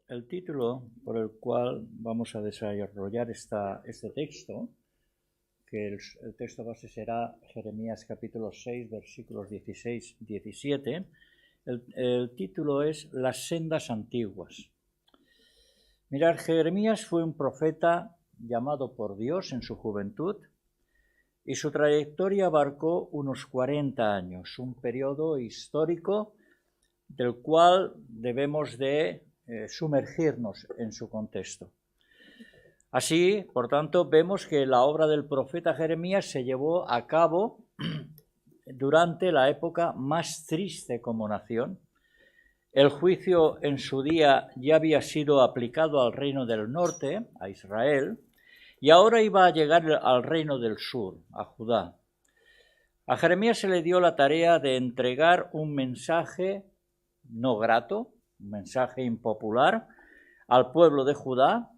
El título por el cual vamos a desarrollar este texto, que el texto base será Jeremías capítulo 6, versículos 16-17, el título es Las sendas antiguas. Mirad, Jeremías fue un profeta llamado por Dios en su juventud y su trayectoria abarcó unos 40 años, un periodo histórico del cual debemos de sumergirnos en su contexto. Así, por tanto, vemos que la obra del profeta Jeremías se llevó a cabo durante la época más triste como nación. El juicio en su día ya había sido aplicado al reino del norte, a Israel, y ahora iba a llegar al reino del sur, a Judá. A Jeremías se le dio la tarea de entregar un mensaje no grato, un mensaje impopular al pueblo de Judá,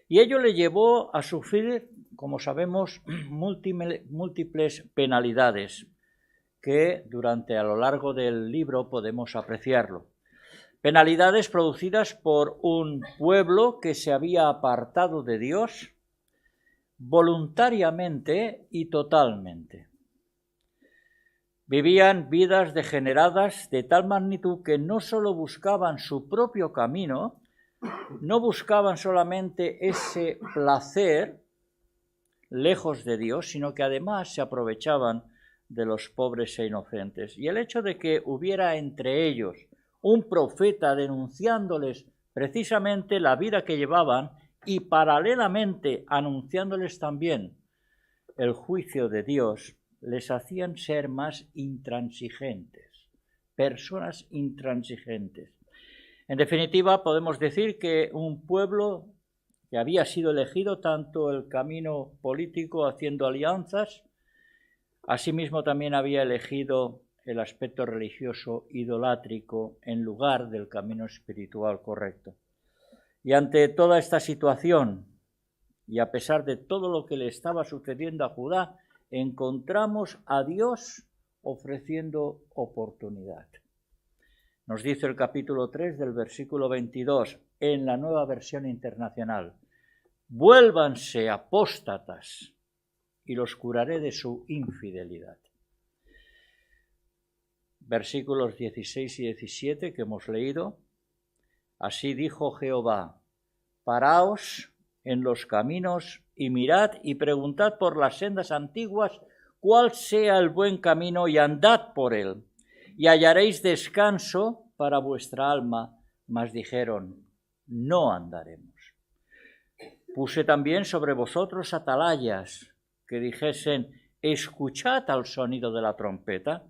y ello le llevó a sufrir, como sabemos, múltiples penalidades que a lo largo del libro podemos apreciarlo. Penalidades producidas por un pueblo que se había apartado de Dios voluntariamente y totalmente. Vivían vidas degeneradas de tal magnitud que no solo buscaban su propio camino, no buscaban solamente ese placer lejos de Dios, sino que además se aprovechaban de los pobres e inocentes. Y el hecho de que hubiera entre ellos un profeta denunciándoles precisamente la vida que llevaban y paralelamente anunciándoles también el juicio de Dios, les hacían ser más intransigentes, personas intransigentes. En definitiva, podemos decir que un pueblo que había sido elegido tanto el camino político haciendo alianzas, asimismo también había elegido el aspecto religioso idolátrico en lugar del camino espiritual correcto. Y ante toda esta situación, y a pesar de todo lo que le estaba sucediendo a Judá, encontramos a Dios ofreciendo oportunidad. Nos dice el capítulo 3 del versículo 22 en la Nueva Versión Internacional: vuélvanse apóstatas y los curaré de su infidelidad. Versículos 16 y 17 que hemos leído: así dijo Jehová, paraos en los caminos y mirad y preguntad por las sendas antiguas cuál sea el buen camino y andad por él, y hallaréis descanso para vuestra alma. Mas dijeron, no andaremos. Puse también sobre vosotros atalayas que dijesen, escuchad al sonido de la trompeta,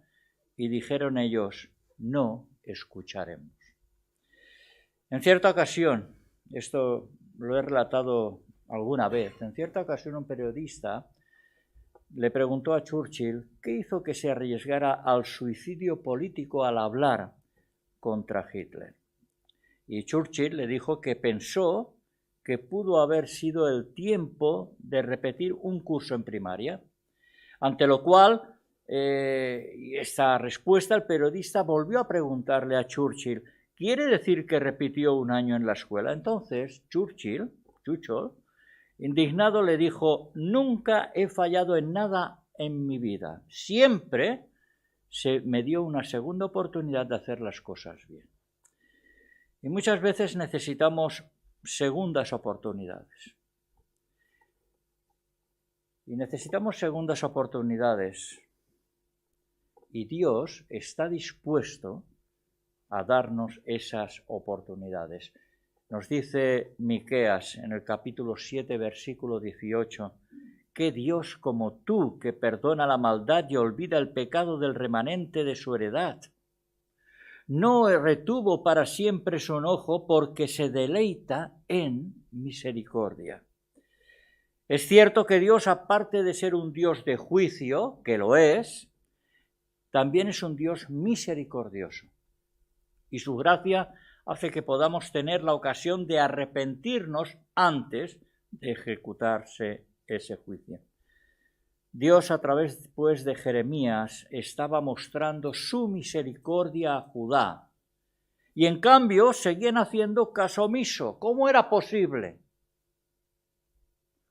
y dijeron ellos, no escucharemos. En cierta ocasión, esto lo he relatado alguna vez, en cierta ocasión un periodista le preguntó a Churchill qué hizo que se arriesgara al suicidio político al hablar contra Hitler. Y Churchill le dijo que pensó que pudo haber sido el tiempo de repetir un curso en primaria, ante lo cual, esta respuesta, el periodista volvió a preguntarle a Churchill, ¿quiere decir que repitió un año en la escuela? Entonces Churchill, indignado, le dijo, nunca he fallado en nada en mi vida, siempre se me dio una segunda oportunidad de hacer las cosas bien. Y muchas veces necesitamos segundas oportunidades. Y necesitamos segundas oportunidades. Y Dios está dispuesto a darnos esas oportunidades. Nos dice Miqueas en el capítulo 7, versículo 18, ¿qué Dios como tú que perdona la maldad y olvida el pecado del remanente de su heredad? No retuvo para siempre su enojo porque se deleita en misericordia. Es cierto que Dios, aparte de ser un Dios de juicio, que lo es, también es un Dios misericordioso. Y su gracia hace que podamos tener la ocasión de arrepentirnos antes de ejecutarse ese juicio. Dios, a través pues de Jeremías, estaba mostrando su misericordia a Judá Y en cambio seguían haciendo caso omiso. ¿Cómo era posible?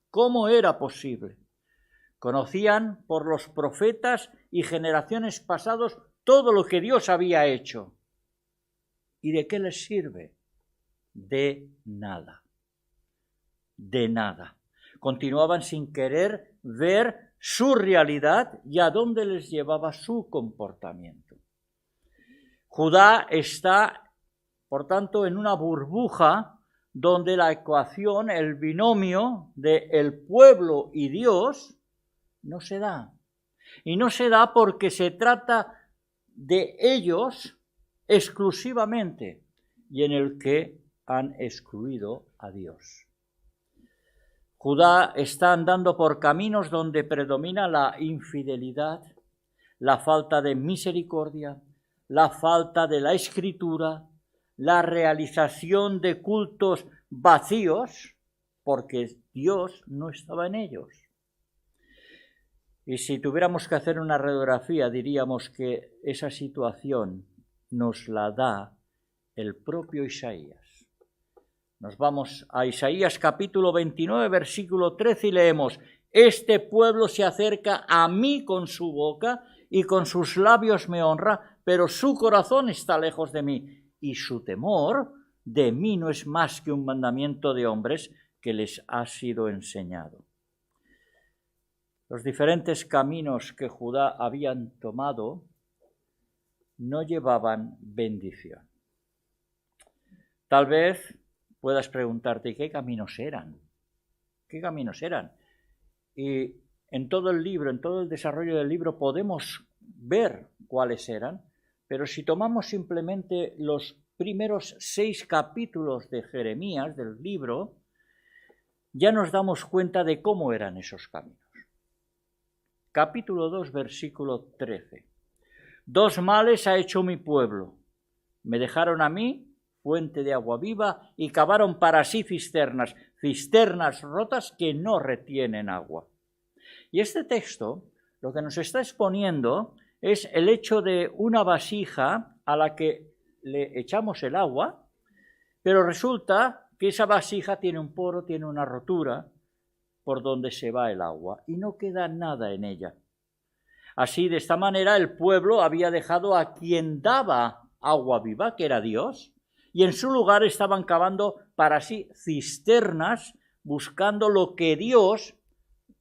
¿Cómo era posible? Conocían por los profetas y generaciones pasadas todo lo que Dios había hecho. ¿Y de qué les sirve? De nada. De nada. Continuaban sin querer ver su realidad y a dónde les llevaba su comportamiento. Judá está, por tanto, en una burbuja donde la ecuación, el binomio de el pueblo y Dios no se da. Y no se da porque se trata de ellos exclusivamente y en el que han excluido a Dios. Judá está andando por caminos donde predomina la infidelidad, la falta de misericordia, la falta de la escritura, la realización de cultos vacíos, porque Dios no estaba en ellos. Y si tuviéramos que hacer una radiografía, diríamos que esa situación nos la da el propio Isaías. Nos vamos a Isaías capítulo 29, versículo 13 y leemos: Este pueblo se acerca a mí con su boca y con sus labios me honra, pero su corazón está lejos de mí y su temor de mí no es más que un mandamiento de hombres que les ha sido enseñado. Los diferentes caminos que Judá habían tomado no llevaban bendición. Tal vez puedas preguntarte, ¿qué caminos eran? ¿Qué caminos eran? Y en todo el libro, en todo el desarrollo del libro podemos ver cuáles eran, pero si tomamos simplemente los primeros 6 capítulos de Jeremías, del libro, ya nos damos cuenta de cómo eran esos caminos. Capítulo 2, versículo 13. 2 males ha hecho mi pueblo. Me dejaron a mí, fuente de agua viva, y cavaron para sí cisternas rotas que no retienen agua. Y este texto lo que nos está exponiendo es el hecho de una vasija a la que le echamos el agua, pero resulta que esa vasija tiene un poro, tiene una rotura por donde se va el agua y no queda nada en ella. Así, de esta manera, el pueblo había dejado a quien daba agua viva, que era Dios, y en su lugar estaban cavando para sí cisternas, buscando lo que Dios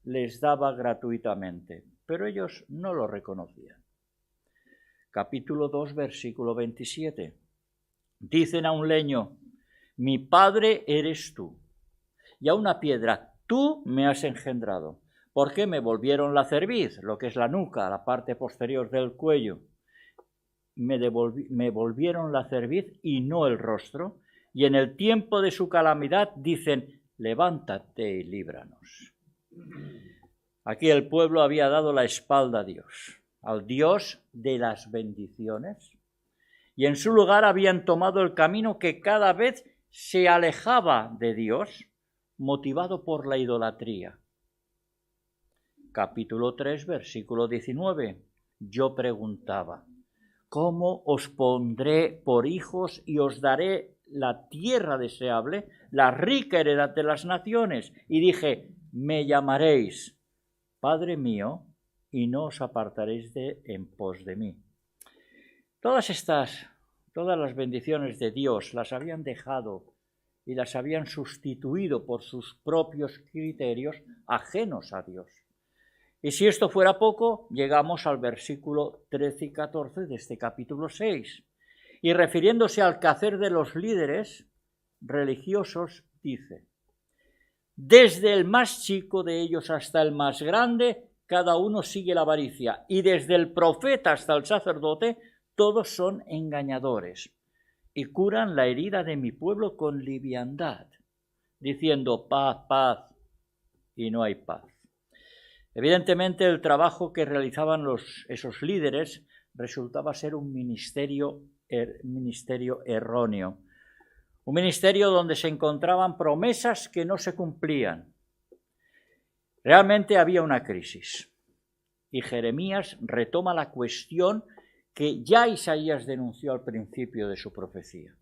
les daba gratuitamente, pero ellos no lo reconocían. Capítulo 2, versículo 27. Dicen a un leño: mi padre eres tú, y a una piedra: tú me has engendrado. ¿Por qué me volvieron la cerviz, lo que es la nuca, la parte posterior del cuello? Me volvieron la cerviz y no el rostro, y en el tiempo de su calamidad dicen: levántate y líbranos. Aquí el pueblo había dado la espalda a Dios, al Dios de las bendiciones, y en su lugar habían tomado el camino que cada vez se alejaba de Dios, motivado por la idolatría. Capítulo 3, versículo 19. Yo preguntaba: ¿cómo os pondré por hijos y os daré la tierra deseable, la rica heredad de las naciones? Y dije: me llamaréis Padre mío, y no os apartaréis en pos de mí. Todas las bendiciones de Dios las habían dejado y las habían sustituido por sus propios criterios ajenos a Dios. Y si esto fuera poco, llegamos al versículo 13 y 14 de este capítulo 6. Y refiriéndose al quehacer de los líderes religiosos, dice: desde el más chico de ellos hasta el más grande, cada uno sigue la avaricia, y desde el profeta hasta el sacerdote, todos son engañadores, y curan la herida de mi pueblo con liviandad, diciendo: paz, paz, y no hay paz. Evidentemente, el trabajo que realizaban esos líderes resultaba ser un ministerio erróneo. Un ministerio donde se encontraban promesas que no se cumplían. Realmente había una crisis. Y Jeremías retoma la cuestión que ya Isaías denunció al principio de su profecía.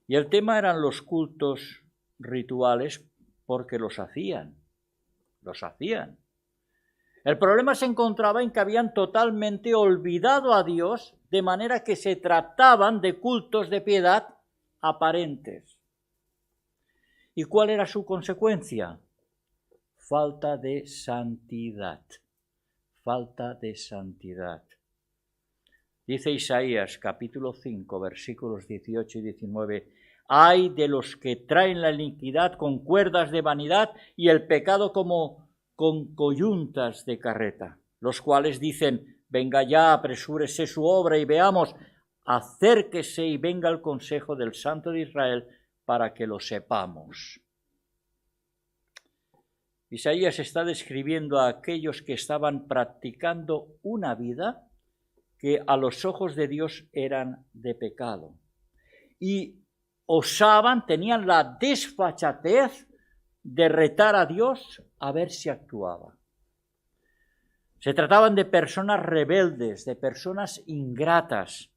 Y el tema eran los cultos rituales porque los hacían. El problema se encontraba en que habían totalmente olvidado a Dios, de manera que se trataban de cultos de piedad aparentes. ¿Y cuál era su consecuencia? Falta de santidad. Dice Isaías capítulo 5, versículos 18 y 19, «Ay de los que traen la iniquidad con cuerdas de vanidad y el pecado como con coyuntas de carreta, los cuales dicen, venga ya, apresúrese su obra y veamos, acérquese y venga el consejo del Santo de Israel para que lo sepamos». Isaías está describiendo a aquellos que estaban practicando una vida que a los ojos de Dios eran de pecado. Y tenían la desfachatez de retar a Dios a ver si actuaba. Se trataban de personas rebeldes, de personas ingratas.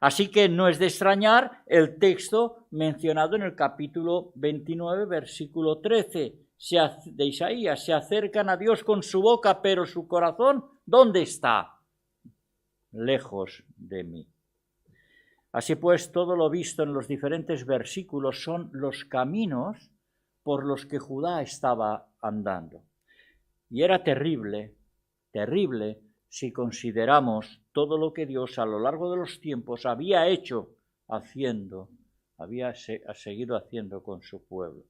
Así que no es de extrañar el texto mencionado en el capítulo 29, versículo 13 de Isaías. Se acercan a Dios con su boca, pero su corazón, ¿dónde está? Lejos de mí. Así pues, todo lo visto en los diferentes versículos son los caminos por los que Judá estaba andando. Y era terrible si consideramos todo lo que Dios a lo largo de los tiempos había seguido haciendo con su pueblo.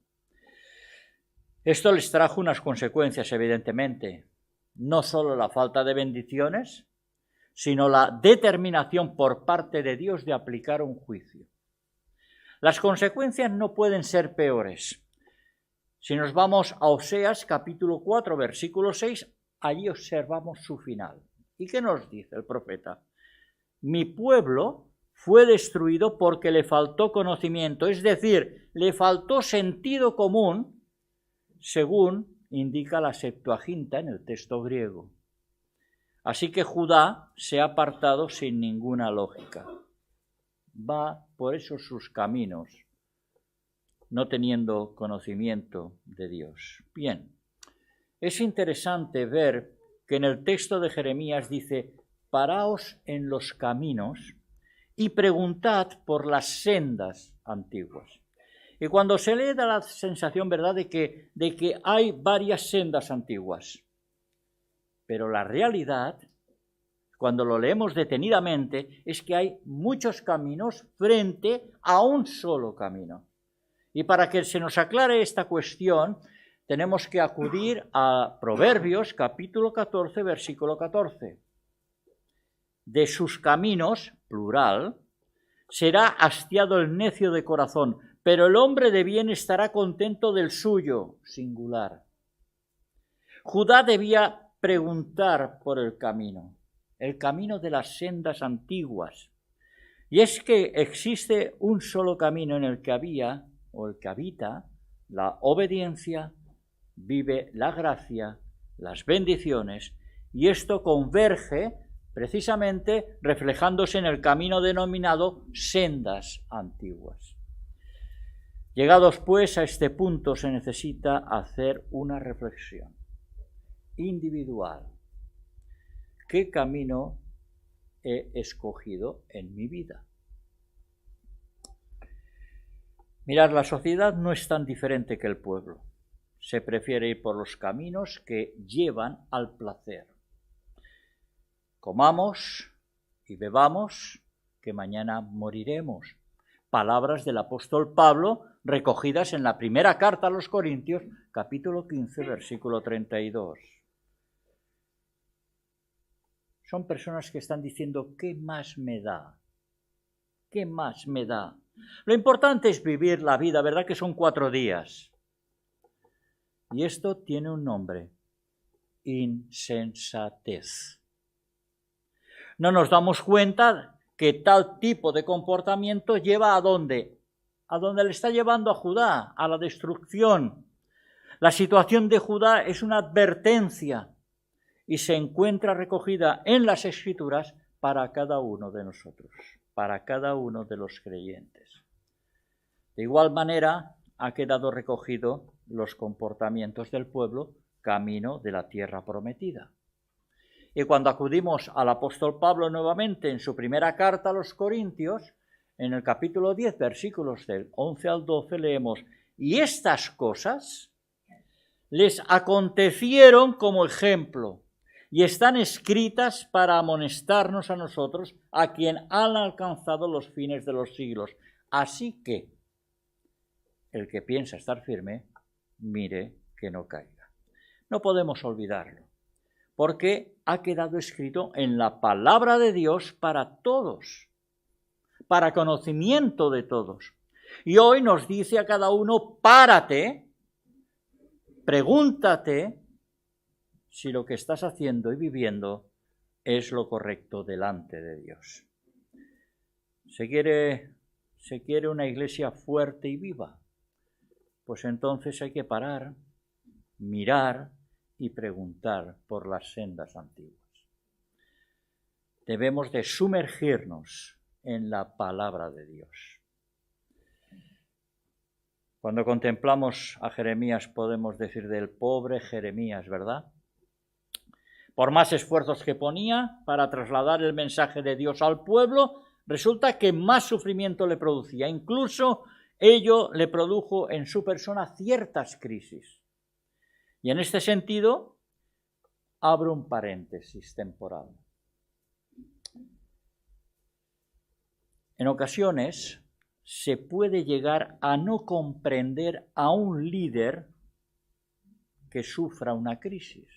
Esto les trajo unas consecuencias, evidentemente, no solo la falta de bendiciones, sino la determinación por parte de Dios de aplicar un juicio. Las consecuencias no pueden ser peores. Si nos vamos a Oseas capítulo 4, versículo 6, allí observamos su final. ¿Y qué nos dice el profeta? Mi pueblo fue destruido porque le faltó conocimiento, es decir, le faltó sentido común, según indica la Septuaginta en el texto griego. Así que Judá se ha apartado sin ninguna lógica. Va por esos sus caminos, no teniendo conocimiento de Dios. Bien, es interesante ver que en el texto de Jeremías dice, paraos en los caminos y preguntad por las sendas antiguas. Y cuando se lee da la sensación, ¿verdad?, de que hay varias sendas antiguas. Pero la realidad, cuando lo leemos detenidamente, es que hay muchos caminos frente a un solo camino. Y para que se nos aclare esta cuestión, tenemos que acudir a Proverbios, capítulo 14, versículo 14. De sus caminos, plural, será hastiado el necio de corazón, pero el hombre de bien estará contento del suyo, singular. Judá debía preguntar por el camino de las sendas antiguas. Y es que existe un solo camino en el que habita la obediencia, vive la gracia, las bendiciones, y esto converge precisamente reflejándose en el camino denominado sendas antiguas. Llegados pues a este punto se necesita hacer una reflexión individual. ¿Qué camino he escogido en mi vida? Mirad, la sociedad no es tan diferente que el pueblo. Se prefiere ir por los caminos que llevan al placer. Comamos y bebamos, que mañana moriremos. Palabras del apóstol Pablo recogidas en la primera carta a los Corintios, capítulo 15, versículo 32. Son personas que están diciendo, ¿qué más me da? ¿Qué más me da? Lo importante es vivir la vida, ¿verdad? Que son 4 días. Y esto tiene un nombre, insensatez. No nos damos cuenta que tal tipo de comportamiento lleva ¿a dónde? A donde le está llevando a Judá, a la destrucción. La situación de Judá es una advertencia y se encuentra recogida en las Escrituras para cada uno de nosotros, para cada uno de los creyentes. De igual manera, ha quedado recogido los comportamientos del pueblo camino de la tierra prometida. Y cuando acudimos al apóstol Pablo nuevamente en su primera carta a los Corintios, en el capítulo 10, versículos del 11 al 12, leemos: y estas cosas les acontecieron como ejemplo y están escritas para amonestarnos a nosotros, a quien han alcanzado los fines de los siglos. Así que el que piensa estar firme, mire que no caiga. No podemos olvidarlo, porque ha quedado escrito en la palabra de Dios para todos, para conocimiento de todos. Y hoy nos dice a cada uno: párate, pregúntate si lo que estás haciendo y viviendo es lo correcto delante de Dios. ¿Se quiere una iglesia fuerte y viva? Pues entonces hay que parar, mirar y preguntar por las sendas antiguas. Debemos de sumergirnos en la palabra de Dios. Cuando contemplamos a Jeremías podemos decir del pobre Jeremías, ¿verdad? Por más esfuerzos que ponía para trasladar el mensaje de Dios al pueblo, resulta que más sufrimiento le producía. Incluso ello le produjo en su persona ciertas crisis. Y en este sentido, abro un paréntesis temporal. En ocasiones se puede llegar a no comprender a un líder que sufra una crisis,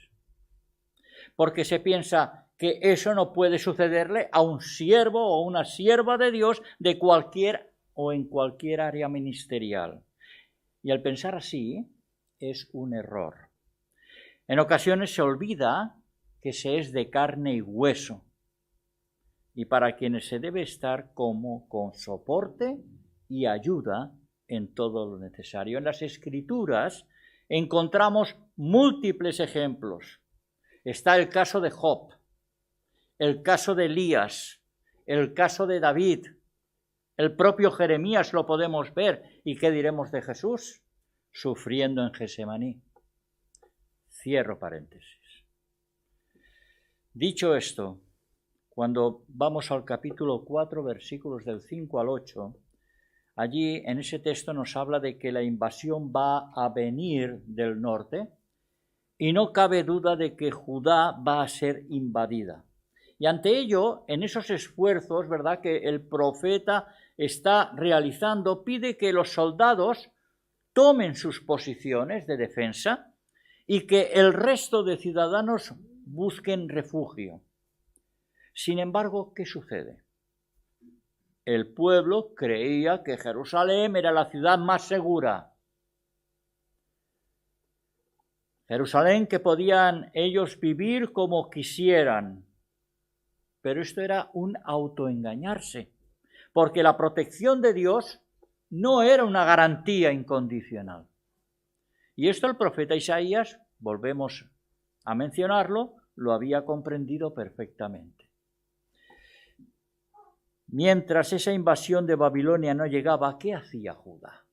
porque se piensa que eso no puede sucederle a un siervo o una sierva de Dios de cualquier o en cualquier área ministerial. Y al pensar así es un error. En ocasiones se olvida que se es de carne y hueso, y para quienes se debe estar como con soporte y ayuda en todo lo necesario. En las Escrituras encontramos múltiples ejemplos. Está el caso de Job, el caso de Elías, el caso de David, el propio Jeremías lo podemos ver. ¿Y qué diremos de Jesús? Sufriendo en Getsemaní. Cierro paréntesis. Dicho esto, cuando vamos al capítulo 4, versículos del 5 al 8, allí en ese texto nos habla de que la invasión va a venir del norte y no cabe duda de que Judá va a ser invadida. Y ante ello, en esos esfuerzos, ¿verdad?, que el profeta está realizando, pide que los soldados tomen sus posiciones de defensa y que el resto de ciudadanos busquen refugio. Sin embargo, ¿qué sucede? El pueblo creía que Jerusalén era la ciudad más segura. Jerusalén que podían ellos vivir como quisieran. Pero esto era un autoengañarse, porque la protección de Dios no era una garantía incondicional. Y esto el profeta Isaías, volvemos a mencionarlo, lo había comprendido perfectamente. Mientras esa invasión de Babilonia no llegaba, ¿qué hacía Judá?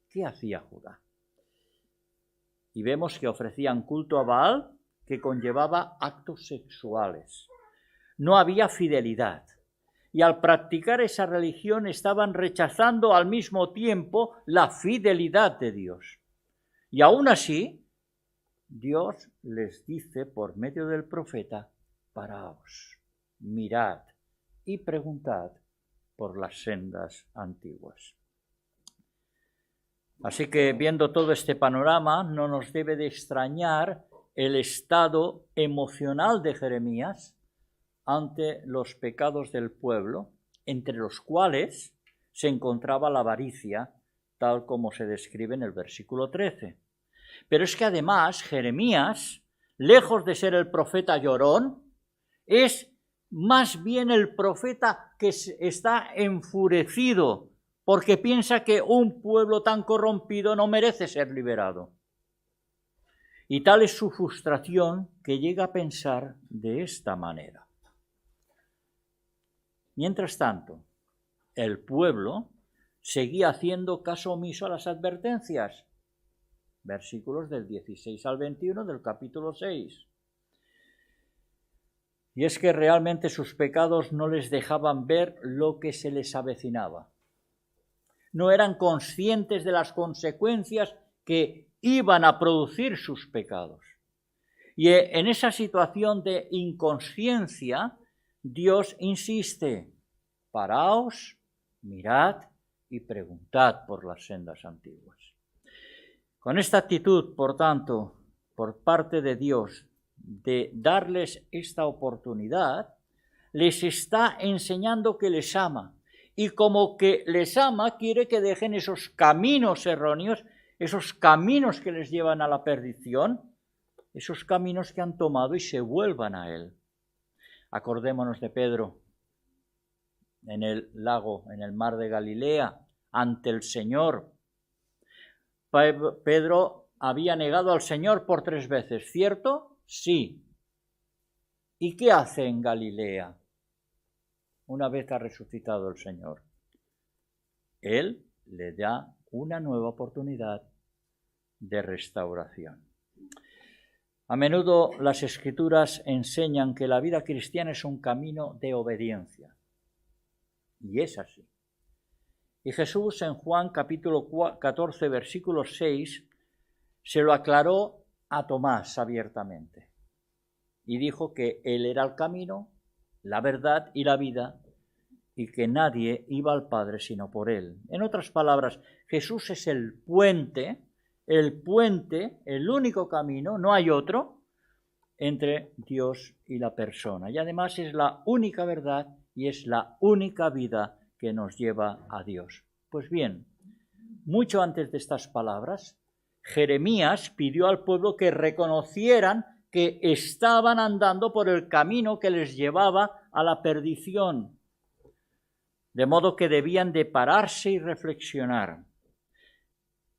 ¿Qué hacía Judá? Y vemos que ofrecían culto a Baal, que conllevaba actos sexuales. No había fidelidad. Y al practicar esa religión estaban rechazando al mismo tiempo la fidelidad de Dios. Y aún así, Dios les dice por medio del profeta: paraos, mirad y preguntad por las sendas antiguas. Así que, viendo todo este panorama, no nos debe de extrañar el estado emocional de Jeremías ante los pecados del pueblo, entre los cuales se encontraba la avaricia, tal como se describe en el versículo 13. Pero es que además Jeremías, lejos de ser el profeta llorón, es más bien el profeta que está enfurecido porque piensa que un pueblo tan corrompido no merece ser liberado. Y tal es su frustración que llega a pensar de esta manera: Mientras tanto, el pueblo seguía haciendo caso omiso a las advertencias. Versículos del 16 al 21 del capítulo 6. Y es que realmente sus pecados no les dejaban ver lo que se les avecinaba. No eran conscientes de las consecuencias que iban a producir sus pecados. Y en esa situación de inconsciencia, Dios insiste: paraos, mirad y preguntad por las sendas antiguas. Con esta actitud, por tanto, por parte de Dios, de darles esta oportunidad, les está enseñando que les ama. Y como que les ama, quiere que dejen esos caminos erróneos, esos caminos que les llevan a la perdición, esos caminos que han tomado y se vuelvan a Él. Acordémonos de Pedro en el lago, en el mar de Galilea, ante el Señor. Pedro había negado al Señor por 3 veces, ¿cierto? Sí. ¿Y qué hace en Galilea una vez que ha resucitado el Señor? Él le da una nueva oportunidad de restauración. A menudo las Escrituras enseñan que la vida cristiana es un camino de obediencia. Y es así. Y Jesús en Juan capítulo 14, versículo 6, se lo aclaró a Tomás abiertamente. Y dijo que Él era el camino, la verdad y la vida, y que nadie iba al Padre sino por Él. En otras palabras, Jesús es el puente, el único camino, no hay otro, entre Dios y la persona. Y además es la única verdad y es la única vida que nos lleva a Dios. Pues bien, mucho antes de estas palabras, Jeremías pidió al pueblo que reconocieran que estaban andando por el camino que les llevaba a la perdición, de modo que debían de pararse y reflexionar.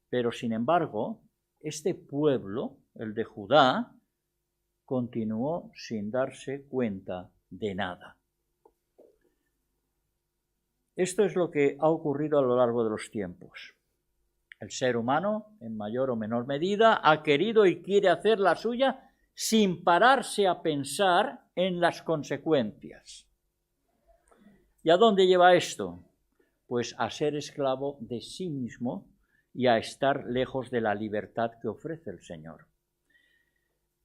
Pero sin embargo, este pueblo, el de Judá, continuó sin darse cuenta de nada. Esto es lo que ha ocurrido a lo largo de los tiempos. El ser humano, en mayor o menor medida, ha querido y quiere hacer la suya sin pararse a pensar en las consecuencias. ¿Y a dónde lleva esto? Pues a ser esclavo de sí mismo y a estar lejos de la libertad que ofrece el Señor.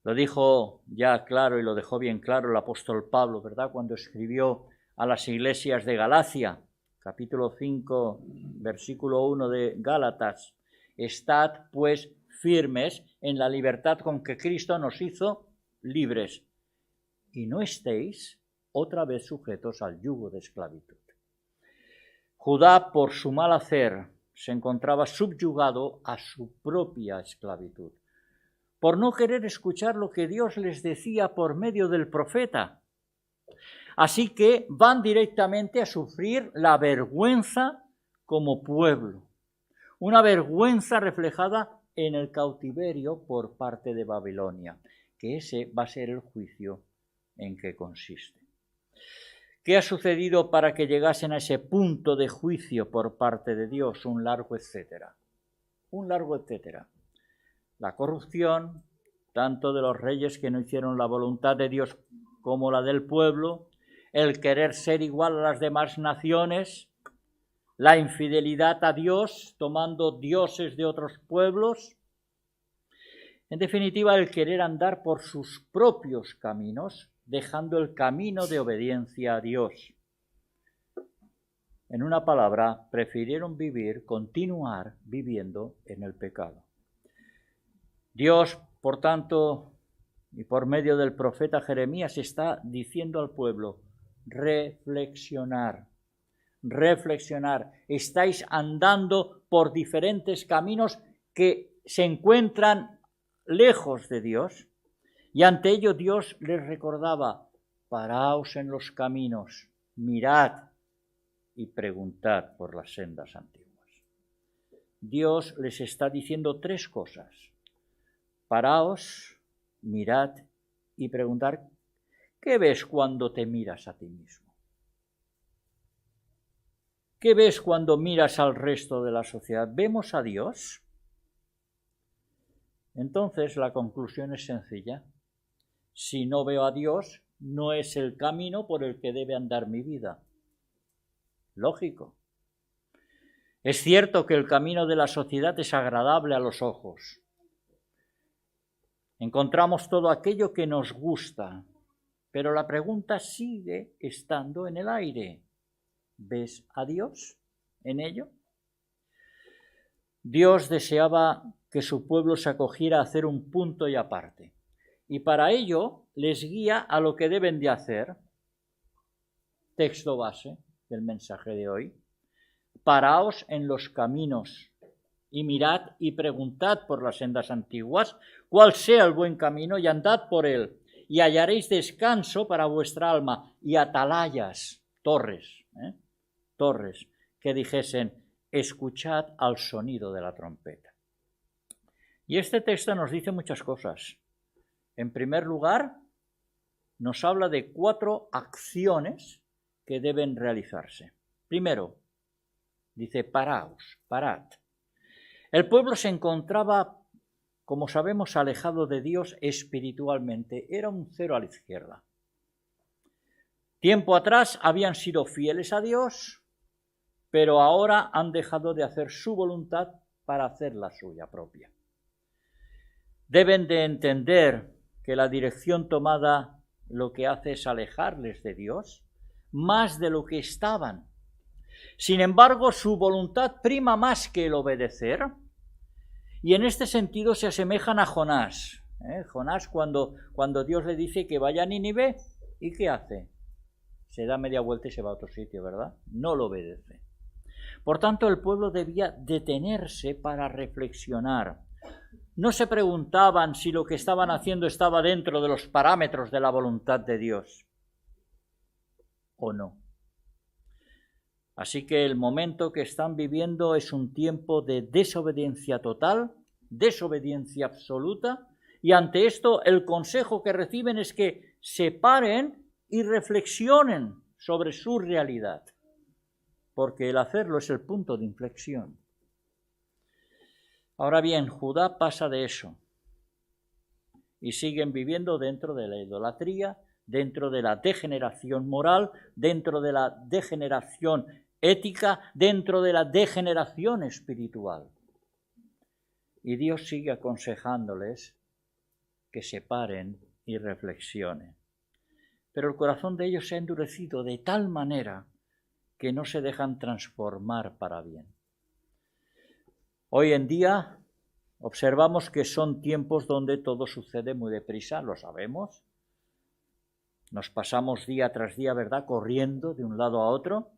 Lo dijo ya claro y lo dejó bien claro el apóstol Pablo, ¿verdad? Cuando escribió a las iglesias de Galacia, capítulo 5, versículo 1 de Gálatas: estad pues firmes en la libertad con que Cristo nos hizo libres, y no estéis otra vez sujetos al yugo de esclavitud. Judá, por su mal hacer, se encontraba subyugado a su propia esclavitud, por no querer escuchar lo que Dios les decía por medio del profeta. Así que van directamente a sufrir la vergüenza como pueblo, una vergüenza reflejada en el cautiverio por parte de Babilonia, que ese va a ser el juicio en que consiste. ¿Qué ha sucedido para que llegasen a ese punto de juicio por parte de Dios? Un largo etcétera. La corrupción, tanto de los reyes que no hicieron la voluntad de Dios como la del pueblo, el querer ser igual a las demás naciones, la infidelidad a Dios, tomando dioses de otros pueblos, en definitiva, el querer andar por sus propios caminos, dejando el camino de obediencia a Dios. En una palabra, prefirieron continuar viviendo en el pecado. Dios, por tanto, y por medio del profeta Jeremías, está diciendo al pueblo: reflexionar. Estáis andando por diferentes caminos que se encuentran lejos de Dios, y ante ello Dios les recordaba: paraos en los caminos, mirad y preguntad por las sendas antiguas. Dios les está diciendo 3 cosas: paraos, mirad y preguntar. ¿Qué ves cuando te miras a ti mismo? ¿Qué ves cuando miras al resto de la sociedad? ¿Vemos a Dios? Entonces la conclusión es sencilla. Si no veo a Dios, no es el camino por el que debe andar mi vida. Lógico. Es cierto que el camino de la sociedad es agradable a los ojos. Encontramos todo aquello que nos gusta, pero la pregunta sigue estando en el aire. ¿Ves a Dios en ello? Dios deseaba que su pueblo se acogiera a hacer un punto y aparte, y para ello les guía a lo que deben de hacer. Texto base del mensaje de hoy. Paraos en los caminos y mirad y preguntad por las sendas antiguas cuál sea el buen camino y andad por él y hallaréis descanso para vuestra alma y atalayas, torres que dijesen escuchad al sonido de la trompeta. Y este texto nos dice muchas cosas. En primer lugar, nos habla de 4 acciones que deben realizarse. Primero, dice paraos, parad. El pueblo se encontraba, como sabemos, alejado de Dios espiritualmente. Era un cero a la izquierda. Tiempo atrás habían sido fieles a Dios, pero ahora han dejado de hacer su voluntad para hacer la suya propia. Deben de entender que la dirección tomada lo que hace es alejarles de Dios más de lo que estaban. Sin embargo, su voluntad prima más que el obedecer, y en este sentido se asemejan a Jonás. Jonás cuando Dios le dice que vaya a Nínive, ¿y qué hace? Se da media vuelta y se va a otro sitio, ¿verdad? No lo obedece. Por tanto, el pueblo debía detenerse para reflexionar. No se preguntaban si lo que estaban haciendo estaba dentro de los parámetros de la voluntad de Dios o no. Así que el momento que están viviendo es un tiempo de desobediencia total, desobediencia absoluta, y ante esto el consejo que reciben es que se paren y reflexionen sobre su realidad, porque el hacerlo es el punto de inflexión. Ahora bien, Judá pasa de eso y siguen viviendo dentro de la idolatría, dentro de la degeneración moral, dentro de la degeneración ética, dentro de la degeneración espiritual. Y Dios sigue aconsejándoles que se paren y reflexionen. Pero el corazón de ellos se ha endurecido de tal manera que no se dejan transformar para bien. Hoy en día observamos que son tiempos donde todo sucede muy deprisa, lo sabemos. Nos pasamos día tras día, ¿verdad?, corriendo de un lado a otro,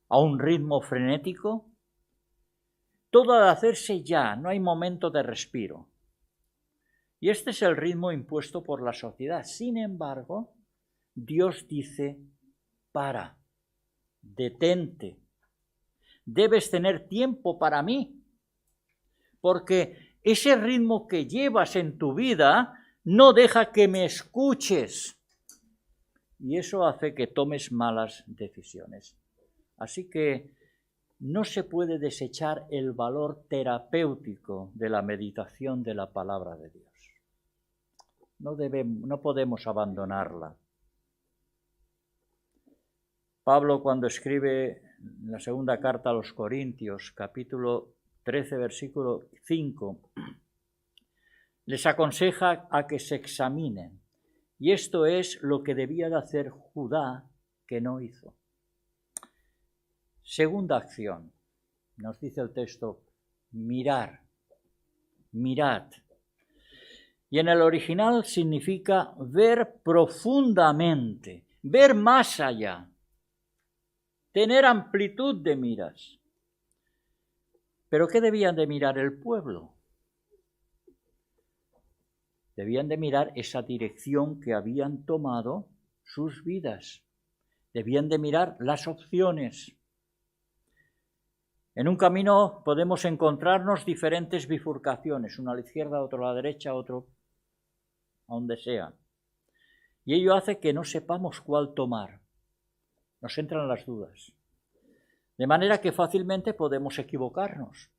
a un ritmo frenético. Todo ha de hacerse ya, no hay momento de respiro. Y este es el ritmo impuesto por la sociedad. Sin embargo, Dios dice, para, detente, debes tener tiempo para mí, porque ese ritmo que llevas en tu vida no deja que me escuches. Y eso hace que tomes malas decisiones. Así que no se puede desechar el valor terapéutico de la meditación de la palabra de Dios. No podemos abandonarla. Pablo, cuando escribe la segunda carta a los Corintios, capítulo 13, versículo 5, les aconseja a que se examinen. Y esto es lo que debía de hacer Judá, que no hizo. Segunda acción, nos dice el texto, mirar, mirad. Y en el original significa ver profundamente, ver más allá, tener amplitud de miras. ¿Pero qué debían de mirar el pueblo? Debían de mirar esa dirección que habían tomado sus vidas. Debían de mirar las opciones. En un camino podemos encontrarnos diferentes bifurcaciones, una a la izquierda, otro a la derecha, otro a donde sea. Y ello hace que no sepamos cuál tomar. Nos entran las dudas. de manera que fácilmente podemos equivocarnos.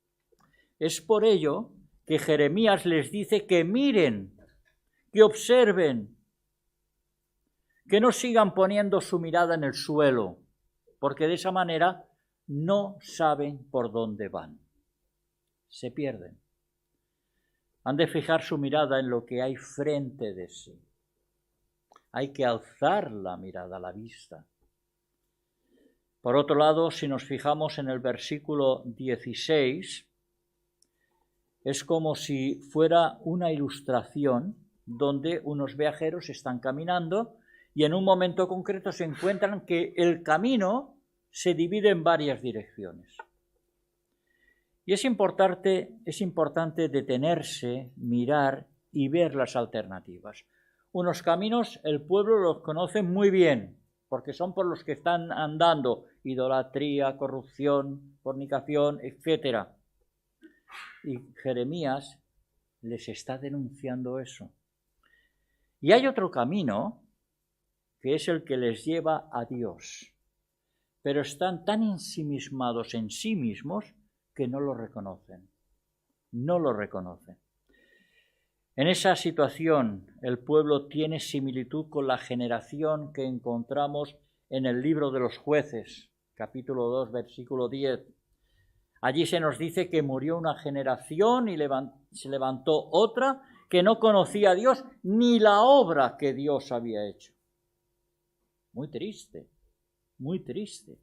Es por ello que Jeremías les dice que miren, que observen, que no sigan poniendo su mirada en el suelo, porque de esa manera no saben por dónde van. Se pierden. Han de fijar su mirada en lo que hay frente de sí. Hay que alzar la mirada, la vista. Por otro lado, si nos fijamos en el versículo 16, es como si fuera una ilustración donde unos viajeros están caminando y en un momento concreto se encuentran que el camino se divide en varias direcciones. Y es importante detenerse, mirar y ver las alternativas. Unos caminos el pueblo los conoce muy bien, porque son por los que están andando: idolatría, corrupción, fornicación, etc. Y Jeremías les está denunciando eso. Y hay otro camino que es el que les lleva a Dios, pero están tan ensimismados en sí mismos que no lo reconocen. No lo reconocen. En esa situación, el pueblo tiene similitud con la generación que encontramos en el libro de los Jueces, capítulo 2, versículo 10. Allí se nos dice que murió una generación y se levantó otra que no conocía a Dios ni la obra que Dios había hecho. Muy triste, muy triste.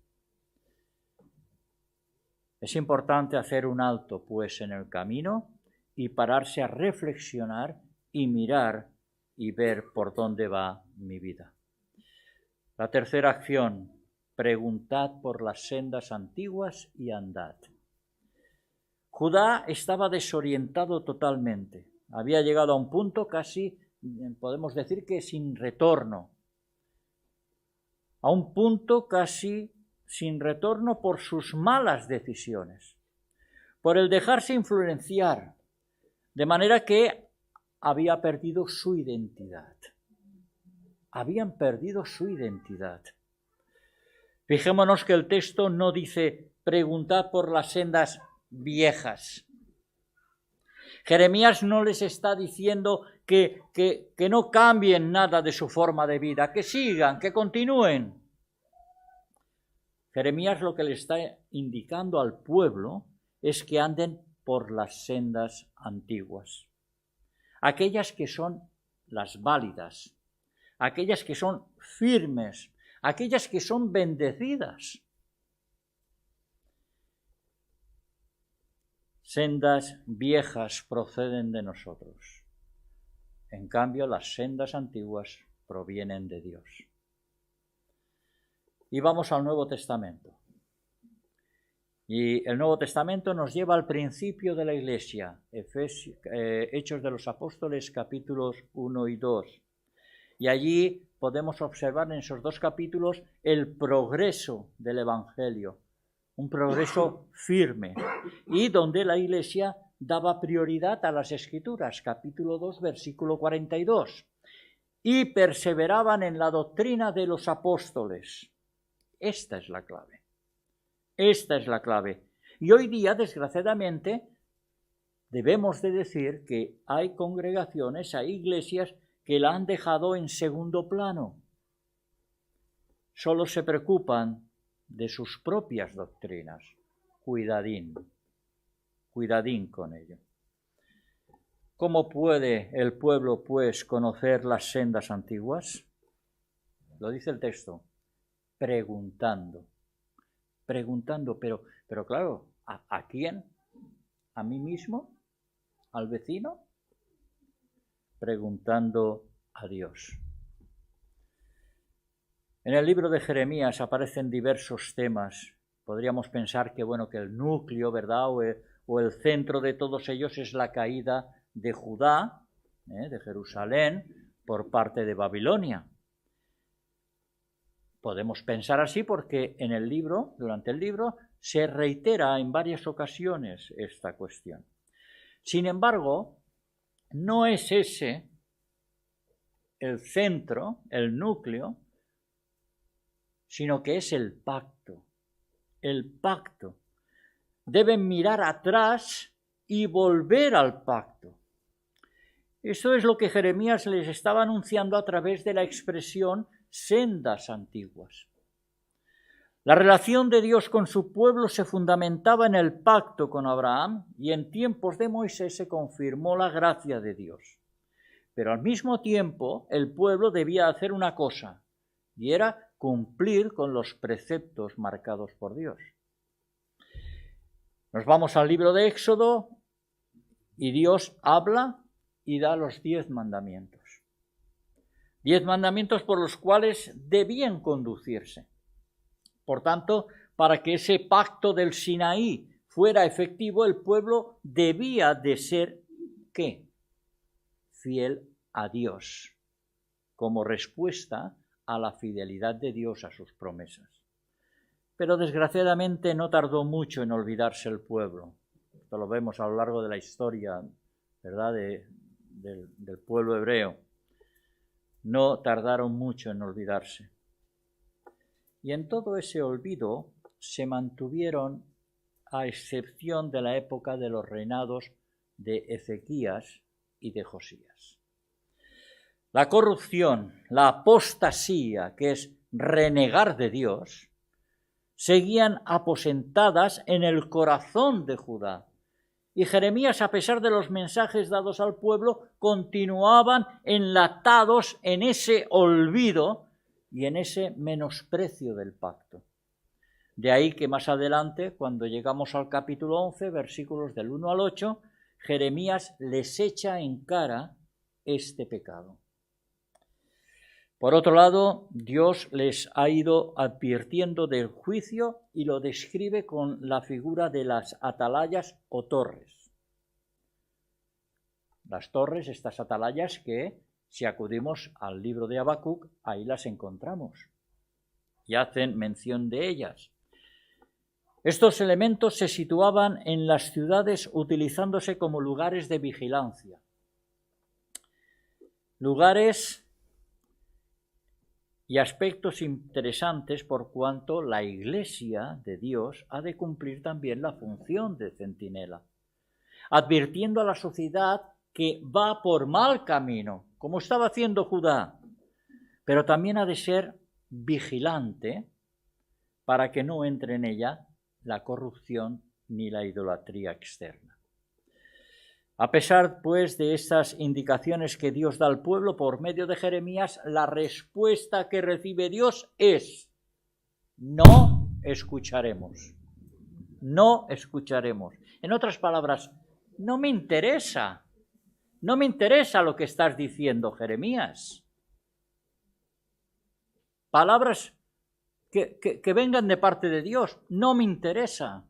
Es importante hacer un alto, pues, en el camino y pararse a reflexionar y mirar y ver por dónde va mi vida. La tercera acción: preguntad por las sendas antiguas y andad. Judá estaba desorientado totalmente. Había llegado a un punto casi, podemos decir que sin retorno. A un punto casi sin retorno por sus malas decisiones, por el dejarse influenciar, de manera que había perdido su identidad. Habían perdido su identidad. Fijémonos que el texto no dice preguntad por las sendas viejas. Jeremías no les está diciendo que no cambien nada de su forma de vida, que sigan, que continúen. Jeremías lo que le está indicando al pueblo es que anden por las sendas antiguas, aquellas que son las válidas, aquellas que son firmes, aquellas que son bendecidas. Sendas viejas proceden de nosotros. En cambio, las sendas antiguas provienen de Dios. Y vamos al Nuevo Testamento. Y el Nuevo Testamento nos lleva al principio de la Iglesia, Hechos de los Apóstoles, capítulos 1 y 2. Y allí podemos observar en esos dos capítulos el progreso del Evangelio, un progreso firme, y donde la Iglesia daba prioridad a las Escrituras, capítulo 2, versículo 42, y perseveraban en la doctrina de los apóstoles. Esta es la clave. Esta es la clave. Y hoy día, desgraciadamente, debemos de decir que hay congregaciones, hay iglesias que la han dejado en segundo plano. Solo se preocupan de sus propias doctrinas. Cuidadín con ello. ¿Cómo puede el pueblo, pues, conocer las sendas antiguas? Lo dice el texto, preguntando, pero claro, ¿a quién? ¿A mí mismo? ¿Al vecino? Preguntando a Dios. En el libro de Jeremías aparecen diversos temas. Podríamos pensar que el núcleo, ¿verdad?, o el centro de todos ellos es la caída de Judá, de Jerusalén, por parte de Babilonia. Podemos pensar así porque en el libro, durante el libro, se reitera en varias ocasiones esta cuestión. Sin embargo, no es ese el centro, el núcleo, sino que es el pacto. el pacto. Deben mirar atrás y volver al pacto. Esto es lo que Jeremías les estaba anunciando a través de la expresión sendas antiguas. La relación de Dios con su pueblo se fundamentaba en el pacto con Abraham y en tiempos de Moisés se confirmó la gracia de Dios. Pero al mismo tiempo el pueblo debía hacer una cosa, y era cumplir con los preceptos marcados por Dios. Nos vamos al libro de Éxodo y Dios habla y da los 10 mandamientos. 10 mandamientos por los cuales debían conducirse. Por tanto, para que ese pacto del Sinaí fuera efectivo, el pueblo debía de ser, ¿qué? Fiel a Dios, como respuesta a la fidelidad de Dios a sus promesas. Pero desgraciadamente no tardó mucho en olvidarse el pueblo. Esto lo vemos a lo largo de la historia, ¿verdad?, del pueblo hebreo. No tardaron mucho en olvidarse. Y en todo ese olvido se mantuvieron, a excepción de la época de los reinados de Ezequías y de Josías. La corrupción, la apostasía, que es renegar de Dios, seguían aposentadas en el corazón de Judá. Y Jeremías, a pesar de los mensajes dados al pueblo, continuaban enlatados en ese olvido y en ese menosprecio del pacto. De ahí que más adelante, cuando llegamos al capítulo 11, versículos del 1 al 8, Jeremías les echa en cara este pecado. Por otro lado, Dios les ha ido advirtiendo del juicio y lo describe con la figura de las atalayas o torres. Las torres, estas atalayas que, si acudimos al libro de Habacuc, ahí las encontramos y hacen mención de ellas. Estos elementos se situaban en las ciudades utilizándose como lugares de vigilancia. Lugares y aspectos interesantes por cuanto la Iglesia de Dios ha de cumplir también la función de centinela, advirtiendo a la sociedad que va por mal camino, como estaba haciendo Judá, pero también ha de ser vigilante para que no entre en ella la corrupción ni la idolatría externa. A pesar, pues, de estas indicaciones que Dios da al pueblo por medio de Jeremías, la respuesta que recibe Dios es: no escucharemos. No escucharemos. En otras palabras, no me interesa lo que estás diciendo, Jeremías. Palabras que vengan de parte de Dios, no me interesa.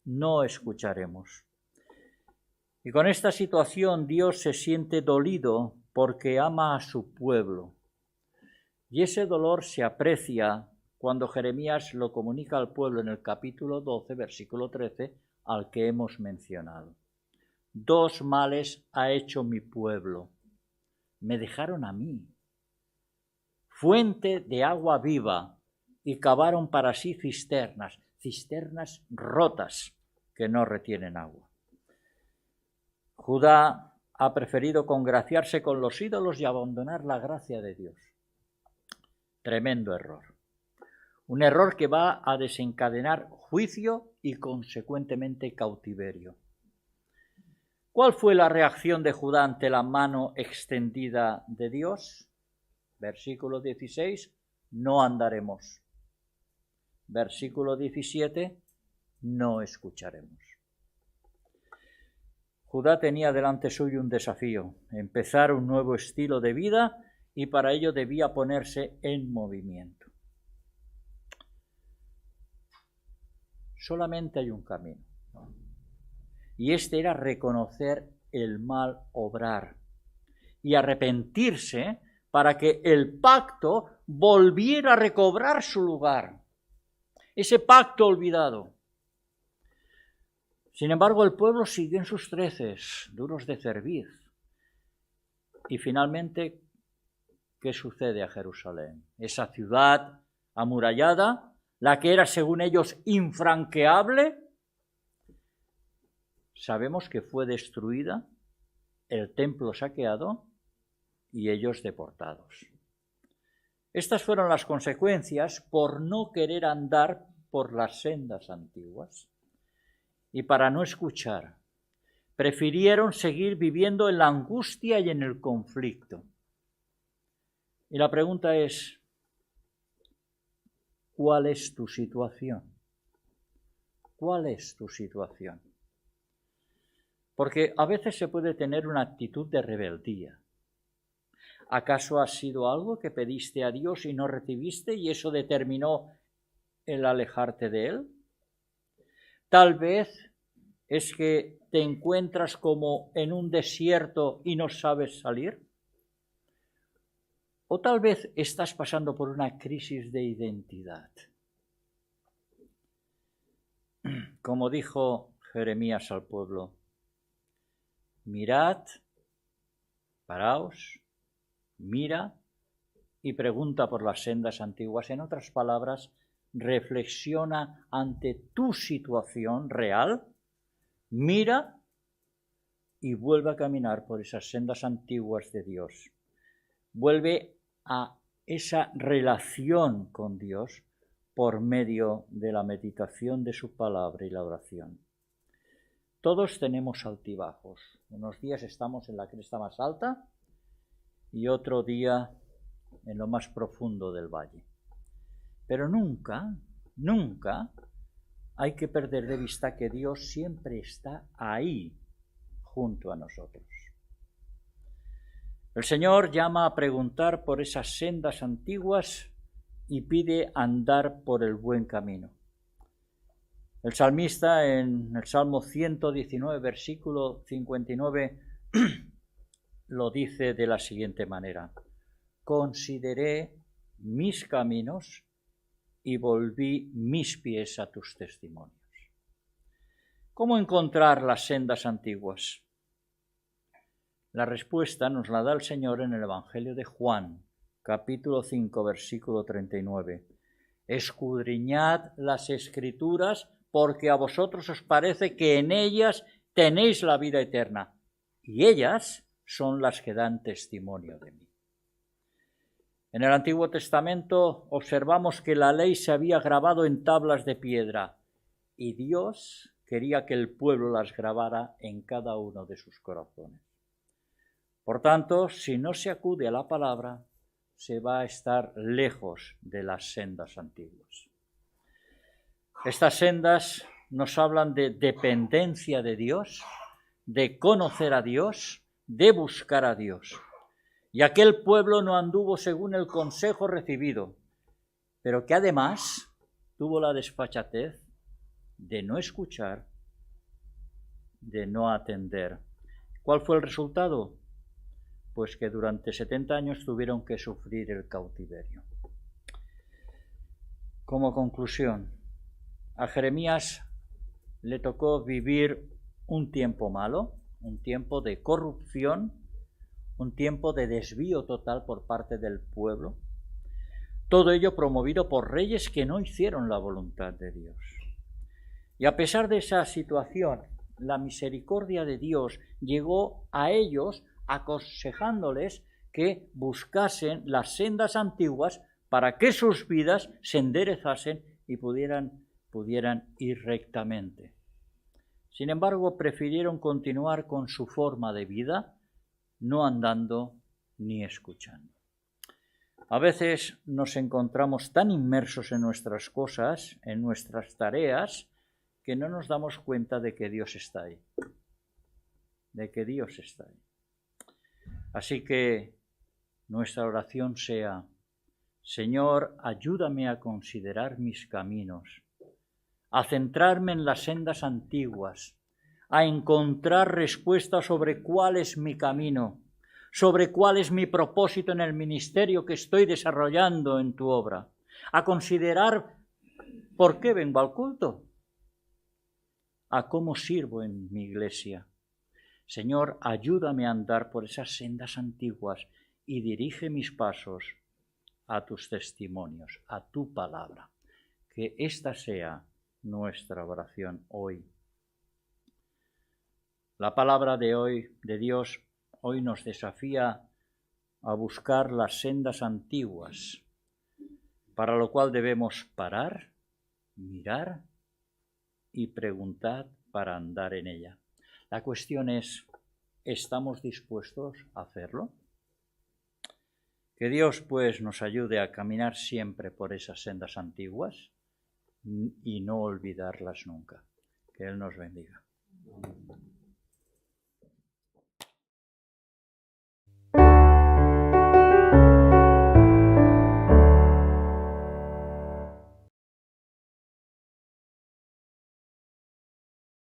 No escucharemos. Y con esta situación Dios se siente dolido porque ama a su pueblo. Y ese dolor se aprecia cuando Jeremías lo comunica al pueblo en el capítulo 12, versículo 13, al que hemos mencionado. 2 males ha hecho mi pueblo. Me dejaron a mí, fuente de agua viva, y cavaron para sí cisternas rotas que no retienen agua. Judá ha preferido congraciarse con los ídolos y abandonar la gracia de Dios. Tremendo error. Un error que va a desencadenar juicio y consecuentemente cautiverio. ¿Cuál fue la reacción de Judá ante la mano extendida de Dios? Versículo 16, no andaremos. Versículo 17, no escucharemos. Judá tenía delante suyo un desafío, empezar un nuevo estilo de vida, y para ello debía ponerse en movimiento. Solamente hay un camino, ¿no? Y este era reconocer el mal obrar y arrepentirse para que el pacto volviera a recobrar su lugar. Ese pacto olvidado. Sin embargo, el pueblo siguió en sus treces, duros de cerviz. Y finalmente, ¿qué sucede a Jerusalén? Esa ciudad amurallada la que era según ellos infranqueable, sabemos que fue destruida, el templo saqueado y ellos deportados. Estas fueron las consecuencias por no querer andar por las sendas antiguas y para no escuchar. Prefirieron seguir viviendo en la angustia y en el conflicto. Y la pregunta es, ¿cuál es tu situación? ¿Cuál es tu situación? Porque a veces se puede tener una actitud de rebeldía. ¿Acaso ha sido algo que pediste a Dios y no recibiste y eso determinó el alejarte de Él? Tal vez es que te encuentras como en un desierto y no sabes salir. O tal vez estás pasando por una crisis de identidad. Como dijo Jeremías al pueblo, mirad, paraos, mira y pregunta por las sendas antiguas. En otras palabras, reflexiona ante tu situación real, mira y vuelve a caminar por esas sendas antiguas de Dios. Vuelve a esa relación con Dios por medio de la meditación de su palabra y la oración. Todos tenemos altibajos. Unos días estamos en la cresta más alta y otro día en lo más profundo del valle. Pero nunca hay que perder de vista que Dios siempre está ahí junto a nosotros. El Señor llama a preguntar por esas sendas antiguas y pide andar por el buen camino. El salmista en el Salmo 119, versículo 59, lo dice de la siguiente manera: consideré mis caminos y volví mis pies a tus testimonios. ¿Cómo encontrar las sendas antiguas? La respuesta nos la da el Señor en el Evangelio de Juan, capítulo 5, versículo 39. Escudriñad las Escrituras, porque a vosotros os parece que en ellas tenéis la vida eterna, y ellas son las que dan testimonio de mí. En el Antiguo Testamento observamos que la ley se había grabado en tablas de piedra, y Dios quería que el pueblo las grabara en cada uno de sus corazones. Por tanto, si no se acude a la palabra, se va a estar lejos de las sendas antiguas. Estas sendas nos hablan de dependencia de Dios, de conocer a Dios, de buscar a Dios. Y aquel pueblo no anduvo según el consejo recibido, pero que además tuvo la desfachatez de no escuchar, de no atender. ¿Cuál fue el resultado? Pues que durante 70 años tuvieron que sufrir el cautiverio. Como conclusión, a Jeremías le tocó vivir un tiempo malo, un tiempo de corrupción, un tiempo de desvío total por parte del pueblo. Todo ello promovido por reyes que no hicieron la voluntad de Dios. Y a pesar de esa situación, la misericordia de Dios llegó a ellos aconsejándoles que buscasen las sendas antiguas para que sus vidas se enderezasen y pudieran ir rectamente. Sin embargo, prefirieron continuar con su forma de vida, no andando ni escuchando. A veces nos encontramos tan inmersos en nuestras cosas, en nuestras tareas, que no nos damos cuenta de que Dios está ahí. De que Dios está ahí. Así que nuestra oración sea: Señor, ayúdame a considerar mis caminos, a centrarme en las sendas antiguas, a encontrar respuestas sobre cuál es mi camino, sobre cuál es mi propósito en el ministerio que estoy desarrollando en tu obra, a considerar por qué vengo al culto, a cómo sirvo en mi iglesia. Señor, ayúdame a andar por esas sendas antiguas y dirige mis pasos a tus testimonios, a tu palabra. Que esta sea nuestra oración hoy. La palabra de hoy, de Dios, hoy nos desafía a buscar las sendas antiguas, para lo cual debemos parar, mirar y preguntar para andar en ella. La cuestión es, ¿estamos dispuestos a hacerlo? Que Dios, pues, nos ayude a caminar siempre por esas sendas antiguas y no olvidarlas nunca. Que Él nos bendiga.